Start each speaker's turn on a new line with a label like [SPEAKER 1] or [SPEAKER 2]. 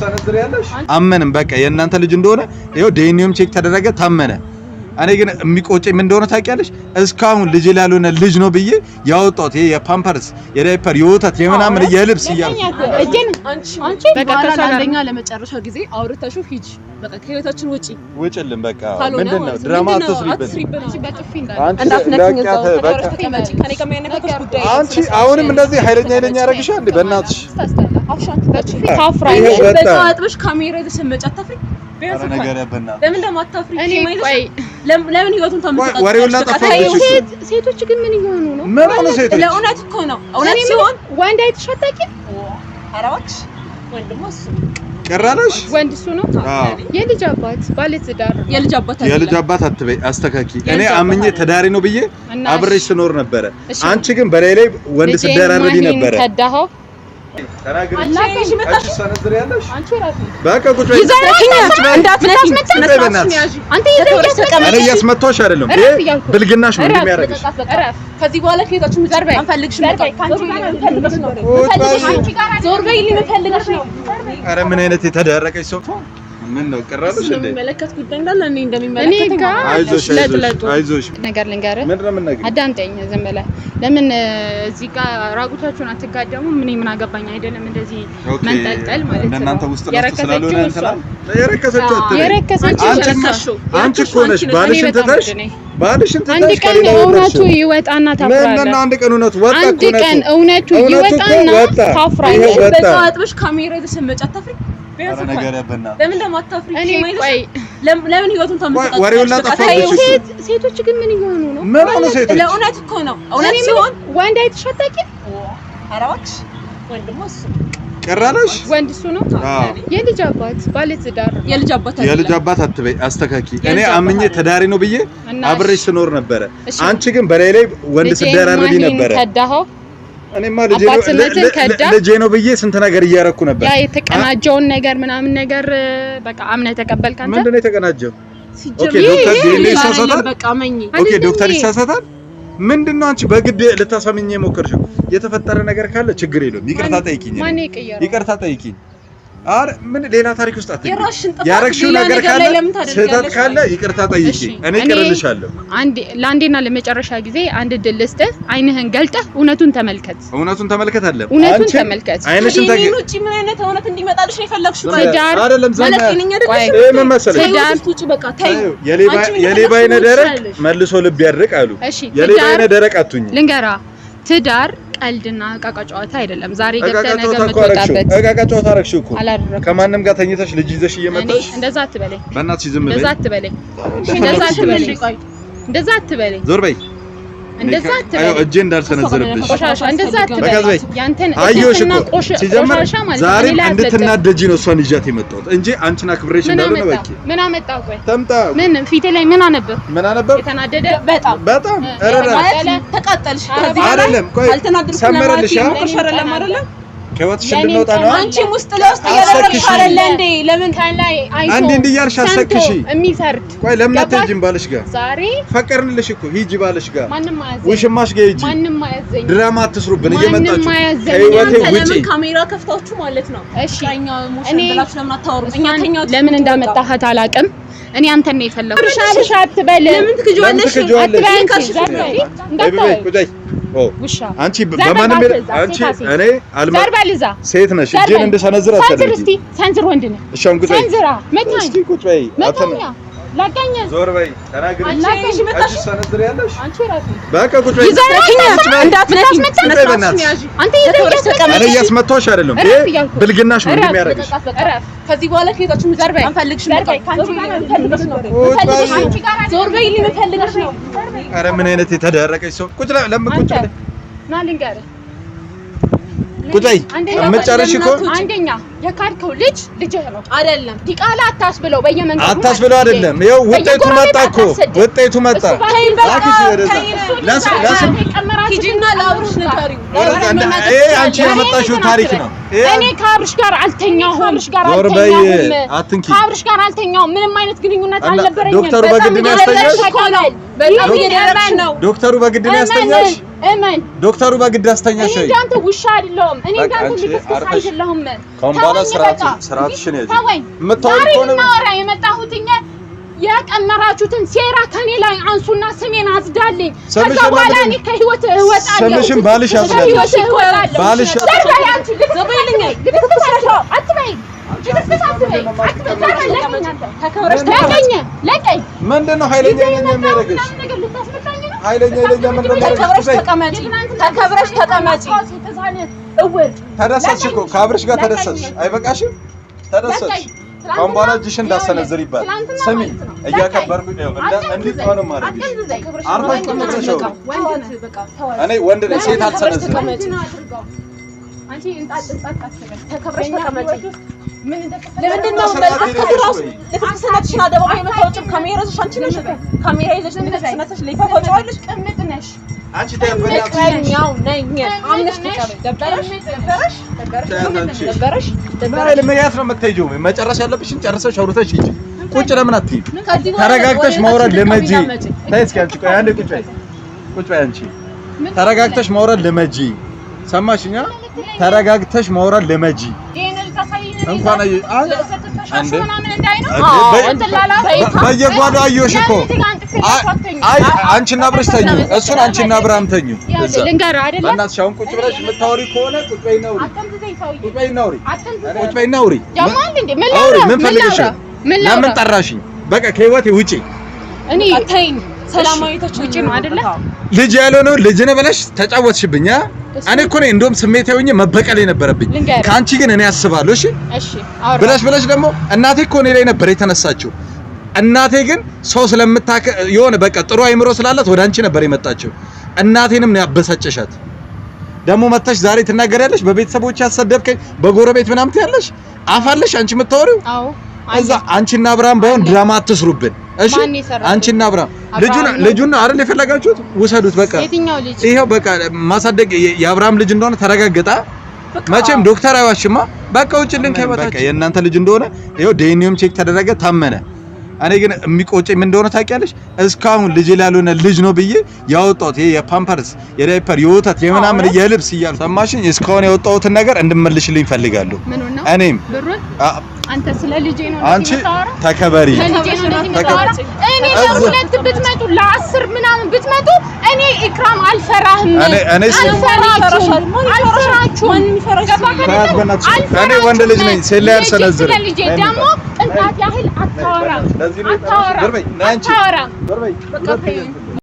[SPEAKER 1] ሰነዝሪያለሽ አመንም በቃ የእናንተ ልጅ እንደሆነ ይሄው ዲኤንኤም ቼክ ተደረገ ታመነ እኔ ግን የሚቆጨኝ ምን እንደሆነ ታውቂያለሽ እስካሁን ልጅ ላልሆነ ልጅ ነው ብዬ ያወጣሁት ይሄ የፓምፐርስ የዳይፐር የወተት የምናምን የልብስ ይያል
[SPEAKER 2] እጄን አንቺ በቃ ከሳለኛ ለመጨረሻ ጊዜ አውርተሽው ሂጂ በቃ ከህይወታችን ውጪልን በቃ ምንድነው ድራማ አትስሪበት አንቺ አሁንም እንደዚህ ኃይለኛ ያረግሻ እንዴ በእናትሽ ታፍራለሽ በቃ ካሜራ ተሰመጫ ታፍሪ
[SPEAKER 1] ቢያንስ ነገር ያበና
[SPEAKER 2] ለምን እንደማታፍሪ ለምን ህይወቱን ታመጣጣ
[SPEAKER 1] ወሬውላ ተፋብሽ
[SPEAKER 2] ሴቶች ግን ምን ይሆኑ ነው
[SPEAKER 1] ምን ሆነ ሴቶች
[SPEAKER 2] ለእውነት እኮ ነው እውነት ሲሆን ወንድ አይተሻታቂ አራዋክስ ወንድሞ እሱ
[SPEAKER 1] ቀራለሽ
[SPEAKER 2] ወንድ እሱ ነው የልጅ አባት ባለትዳር
[SPEAKER 1] የልጅ አባት አትበይ አስተካኪ እኔ አምኜ ተዳሪ ነው ብዬ አብሬሽ ስኖር ነበር አንቺ ግን በላይ ላይ ወንድ ስደራረቢ ነበር
[SPEAKER 2] ተዳኸው
[SPEAKER 1] ተናግረሽ አንቺ ሰነዝሪያለሽ
[SPEAKER 2] አንቺ ራሱ
[SPEAKER 1] በቃ ቁጭ በይ
[SPEAKER 2] አንተ
[SPEAKER 1] እያስመታሁሽ አይደለም ብልግናሽ ነው እንደሚያደርግሽ
[SPEAKER 2] ከዚህ በኋላ ከሄዳችሁ ዘርበይ አንፈልግሽም ዞር በይ ልፈልግሽ ነው
[SPEAKER 1] ኧረ ምን አይነት የተደረቀች ሰው ምን ነው ቀራለሽ እንዴ
[SPEAKER 2] መለከት ጉዳይ እንዳለ እኔ እንደሚመለከተኝ
[SPEAKER 1] አይዞሽ
[SPEAKER 2] ነገር ልንገርህ
[SPEAKER 1] ምንድነው ነገር
[SPEAKER 2] አዳምጠኝ ዝም ብለህ ለምን እዚህ ጋር ራቁታችሁን አትጋደሙ ምን አገባኝ አይደለም እንደዚህ መንጠልጠል ማለት ነው
[SPEAKER 1] እናንተ ውስጥ ነው ስላልሆነ እንትና የረከሰችው አንቺ እኮ ነሽ ባልሽን ትተሽ
[SPEAKER 2] አንድ ቀን እውነቱ ይወጣና ታፍራለህ
[SPEAKER 1] ምን አንድ ቀን እውነቱ ወጣ እኮ
[SPEAKER 2] አንድ ቀን እውነቱ ይወጣና ታፍራለህ በቃ አጥብሽ ካሜራ ተሰመጫ ታፍሪ ቢያንስ ነገር ያበና ለምን እንደማታፍሪ ለምን ህይወቱን ታመጣጣ
[SPEAKER 1] ወሬውላ ተፋብሽ
[SPEAKER 2] ሴቶች ግን ምን ይሆኑ ነው
[SPEAKER 1] ምን ሆነ ሴቶች
[SPEAKER 2] ለእውነት እኮ ነው እውነት ሲሆን ወንድ አይተሻታቂ አራዋክስ ወንድሞ እሱ
[SPEAKER 1] ቀራለሽ
[SPEAKER 2] ወንድ እሱ ነው የልጅ አባት ባለትዳር
[SPEAKER 1] የልጅ አባት አትበይ አስተካኪ እኔ አምኜ ተዳሪ ነው ብዬ አብሬሽ ስኖር ነበር አንቺ ግን በላይ ላይ ወንድ ስደራረቢ ነበር
[SPEAKER 2] ተዳኸው
[SPEAKER 1] እኔማ ልጄ ነው ብዬ ስንት ነገር እያረኩ ነበር
[SPEAKER 2] ያ የተቀናጀውን ነገር ምናምን ነገር በቃ አምነህ ተቀበልክ አንተ
[SPEAKER 1] ምንድነው የተቀናጀው ኦኬ ዶክተር ይሳሳታል ምንድነው አንቺ በግድ ልታሳምኝ የሞከርሽው የተፈጠረ ነገር ካለ ችግር የለውም ይቅርታ ጠይቂኝ ይቅርታ ጠይቂኝ አረ ምን ሌላ ታሪክ ውስጥ አትገቢ ያረክሽው ነገር ካለ ስህተት ካለ ይቅርታ ጠይቂ እኔ ይቅርልሻለሁ
[SPEAKER 2] ለአንዴና ለመጨረሻ ጊዜ አንድ ድል ልስጥህ አይንህን ገልጠህ እውነቱን ተመልከት አለ እውነቱን ተመልከት
[SPEAKER 1] አይንሽን
[SPEAKER 2] ምን ውጪ ምን አይነት እውነት እንዲመጣልሽ ነው የፈለግሽው
[SPEAKER 1] አይደለም ምን መሰለሽ
[SPEAKER 2] ውጪ በቃ ታይ
[SPEAKER 1] የሌባ አይነ ደረቅ መልሶ ልብ ያድርቅ አሉ የሌባ አይነ ደረቅ አትሁኝ
[SPEAKER 2] ልንገራ ትዳር ቀልድና ዕቃቃ ጨዋታ አይደለም ዛሬ ገብተህ ነገ የምትወጣበት
[SPEAKER 1] ዕቃቃ ጨዋታ አረግሽው እኮ ከማንም ጋር ተኝተሽ ልጅ ይዘሽ እየመጣሽ
[SPEAKER 2] እንደዛ አትበለኝ
[SPEAKER 1] በእናትሽ ዝም በይ
[SPEAKER 2] እንደዛ አትበለኝ
[SPEAKER 1] ዞር በይ
[SPEAKER 2] እንደዛ አትበለኝ
[SPEAKER 1] እጄ እንዳልሰነዝርብሽ
[SPEAKER 2] እንደዛ አትበለኝ ያንተን
[SPEAKER 1] አየሁሽና ቆሻሻ ማለት ዛሬ እንድትናደጂ ነው እሷን ይዣት የመጣሁት እንጂ አንቺን አክብሬሽ እንዳልሆነ በቂ
[SPEAKER 2] ምን አመጣው ቆይ
[SPEAKER 1] ተምጣ
[SPEAKER 2] ምን ፊቴ ላይ ምን አነበብ የተናደደ
[SPEAKER 1] በጣም
[SPEAKER 2] ተቃጠልሽ
[SPEAKER 1] አይደለም ቆይ ሰመረልሽ አይደለም ከወጥሽ እንድንወጣ ነው
[SPEAKER 2] አንቺም ውስጥ ለውስጥ እያደረግሽ አይደለ እንዴ ለምን ከላይ አይቶ
[SPEAKER 1] አንዴ እንዲያርሽ አሰክሺ
[SPEAKER 2] የሚፈርድ
[SPEAKER 1] ቆይ ለምን አትሄጂም ባልሽ ጋር
[SPEAKER 2] ዛሬ
[SPEAKER 1] ፈቀርንልሽ እኮ ሂጂ ባልሽ ጋር
[SPEAKER 2] ማንንም አያዘኝ
[SPEAKER 1] ውሽማሽ ጋር ሂጂ
[SPEAKER 2] ማንንም አያዘኝ
[SPEAKER 1] ድራማ አትስሩብን እየመጣችሁ
[SPEAKER 2] ከህይወቴ ውጪ ካሜራ ከፍታችሁ ማለት ነው እሺ እኛ ብላችሁ ለምን አታወሩም እኛ ከኛው ለምን እንዳመጣሃት አላውቅም እኔ አንተን ነው የፈለኩት ሻሻ አትበል ለምን ትክጆለሽ አትበል
[SPEAKER 1] እንዳታይ ውሻ አንቺ በማንም አንቺ እኔ አልማ ሴት ነሽ እጄን እንደሰነዝር አትፈልጊ
[SPEAKER 2] ሰንዝር ወንድ ነህ
[SPEAKER 1] እሺ አንጉ
[SPEAKER 2] ሰንዝራ መታኝ
[SPEAKER 1] እስኪ ቁጭ በይ
[SPEAKER 2] መታኝ ላጋኛ
[SPEAKER 1] ዞር በይ ተናግሪ አንቺ ሰነዝር ያለሽ
[SPEAKER 2] አንቺ ራሱ
[SPEAKER 1] በቃ ቁጭ በይ
[SPEAKER 2] እንዳትነኪኝ አንተ
[SPEAKER 1] እኔ እያስመታሁሽ አይደለም ብልግናሽ ነው እንደሚያደርግሽ
[SPEAKER 2] ከዚህ በኋላ ከሄዳችሁ ዘርበይ አንፈልግሽም ዞር በይ ልፈልግሽ ነው
[SPEAKER 1] ኧረ ምን አይነት የተደረቀች ሰው ቁጭ ለምን ቁጭ
[SPEAKER 2] ና ልንገርህ
[SPEAKER 1] ቁጭ በይ የምትጨርሽ እኮ
[SPEAKER 2] አንደኛ የካድከው ልጅ ልጅህ ነው አይደለም ዲቃላ አታስብለው በየመንገዱ
[SPEAKER 1] አታስብለው አይደለም ይኸው ውጤቱ መጣ እኮ ውጤቱ መጣ
[SPEAKER 2] ሂጂና ለአብርሽ ንገሪው
[SPEAKER 1] አንቺ ያመጣሽው ታሪክ ነው
[SPEAKER 2] እኔ ከአብርሽ ጋር አልተኛሁም ከአብርሽ ጋር አልተኛሁም ምንም አይነት ግንኙነት አልነበረኝም
[SPEAKER 1] ዶክተሩ በግድ ነው ያስተኛሽ
[SPEAKER 2] በጣም እየደረሽ ነው
[SPEAKER 1] ዶክተሩ በግድ ነው ያስተኛሽ ዶክተሩ በግድ ያስተኛሽ
[SPEAKER 2] እኔ አንተ ውሻ አይደለሁም እኔ አንተ ልጅ አይደለሁም
[SPEAKER 1] በኋላ ስርዓትሽን ያዥ። የምታወሪ ከሆነ
[SPEAKER 2] ማውራ የመጣሁትኛ ያቀመራችሁትን ሴራ ከኔ ላይ አንሱና ስሜን አዝዳልኝ። ከዛ በኋላ እኔ ከህይወት እወጣለሁ።
[SPEAKER 1] ስምሽን ባልሽ አዝዳልኝ። ባልሽ ምንድነው ኃይለኛ የሚያደርግሽ? ኃይለኛ ምንድነው የሚያደርግሽ?
[SPEAKER 2] ተከብረሽ ተቀመጪ።
[SPEAKER 1] ተደሰትሽ እኮ ከአብርሽ ጋር ተደሰትሽ። አይበቃሽም? ተደሰትሽ። አሁን በኋላ እጅሽን እንዳሰነዝር ይባል። ስሚ እያከበርኩኝ ነው እንዴት ነው ማለት ነው? አርፋሽ ተመለሽው። እኔ ወንድ ነኝ፣ ሴት አልሰነዝርም።
[SPEAKER 2] አንቺ እንጣጥ አትበል። ተከብረሽ ተቀመጪ። ምን ለምንድነው ለተከብራስ ለተሰነትሽ አደባ የመታወጭም ካሜራ ይዘሽ አንቺ ነሽ ካሜራ ይዘሽ ተሰነትሽ ለይፋፋጫዋለሽ። ቅምጥ ነሽ
[SPEAKER 1] አንቺ ተያበላችሁ
[SPEAKER 2] ነኝ አምነሽ ደበረሽ
[SPEAKER 1] ለምያት ነው የምትሄጂው። መጨረሻ ያለብሽን ጨርሰሽ አውርተሽ ሂጂ። ቁጭ ለምን አትሄጂ? ተረጋግተሽ ማውራት ለመጂ ታይስ ካልሽ ቆይ አንዴ ቁጭ በይ አንቺ ተረጋግተሽ ማውራት ለመጂ ሰማሽኛ? ተረጋግተሽ ማውራት ለመጂ እንኳን አንዴ በየጓዳው አየሁሽ እኮ። አይ አንቺና አብረሽ ተኙ፣ እሱን አንቺና አብራም ተኙ።
[SPEAKER 2] ልንገር አይደለ
[SPEAKER 1] በእናትሽ አሁን ቁጭ ብለሽ የምታወሪ ከሆነ ቁጭ በይና አውሪ። ምን ፈልገሽ? ለምን ጠራሽኝ? በቃ ከህይወቴ ውጪ።
[SPEAKER 2] እኔ ተይኝ። ሰላማዊቶች ውጪ ነው አይደለ?
[SPEAKER 1] ልጅ ያልሆነው ልጅ ነው ብለሽ ተጫወትሽብኝ። እኔ እኮ ነኝ እንደውም ስሜታዊ ሆኜ መበቀል የነበረብኝ። ካንቺ ግን እኔ አስባለሁ። እሺ ብለሽ ደግሞ እናቴ እኮ እኔ ላይ ነበር የተነሳችው። እናቴ ግን ሰው ስለምታከ የሆነ በቃ ጥሩ አይምሮ ስላላት ወደ አንቺ ነበር የመጣችው። እናቴንም ነው ያበሳጨሻት። ደግሞ መጣሽ ዛሬ ትናገሪያለሽ። በቤተሰቦች ያሰደብከኝ በጎረቤት ምናምን ትያለሽ። አፋለሽ አንቺ የምታወሪው።
[SPEAKER 2] አዎ
[SPEAKER 1] እዛ አንቺና አብርሃም ባይሆን ድራማ አትስሩብን። እሺ አንቺና አብርሃም ልጁን አይደል የፈለጋችሁት? ውሰዱት በቃ። ይሄው በቃ ማሳደግ የአብርሃም ልጅ እንደሆነ ተረጋገጠ። መቼም ዶክተር አይዋሽማ። በቃ ውጭልን ከበታች የእናንተ ልጅ እንደሆነ ይሄው ዲኤንኤም ቼክ ተደረገ፣ ታመነ። እኔ ግን የሚቆጨኝ ምን እንደሆነ ታውቂያለሽ? እስካሁን ልጅ ላልሆነ ልጅ ነው ብዬ ያወጣሁት ይሄ የፓምፐርስ የዳይፐር የወተት የምናምን የልብስ እያሉ ሰማሽኝ። እስካሁን ያወጣሁትን ነገር እንድመልሽልኝ ፈልጋለሁ። እኔም
[SPEAKER 2] አንተ ስለ ልጄ ነው
[SPEAKER 1] አንቺ ተከበሪ።
[SPEAKER 2] እኔ ለሁለት ብትመጡ ለ10 ምናምን ብትመጡ እኔ ኢክራም አልፈራህም።
[SPEAKER 1] እኔ ወንድ ልጅ ነኝ። ሴት ላይ አልሰነዝርም።
[SPEAKER 2] ስለ ልጄ ደግሞ ቅንጣት ያህል አታወራም።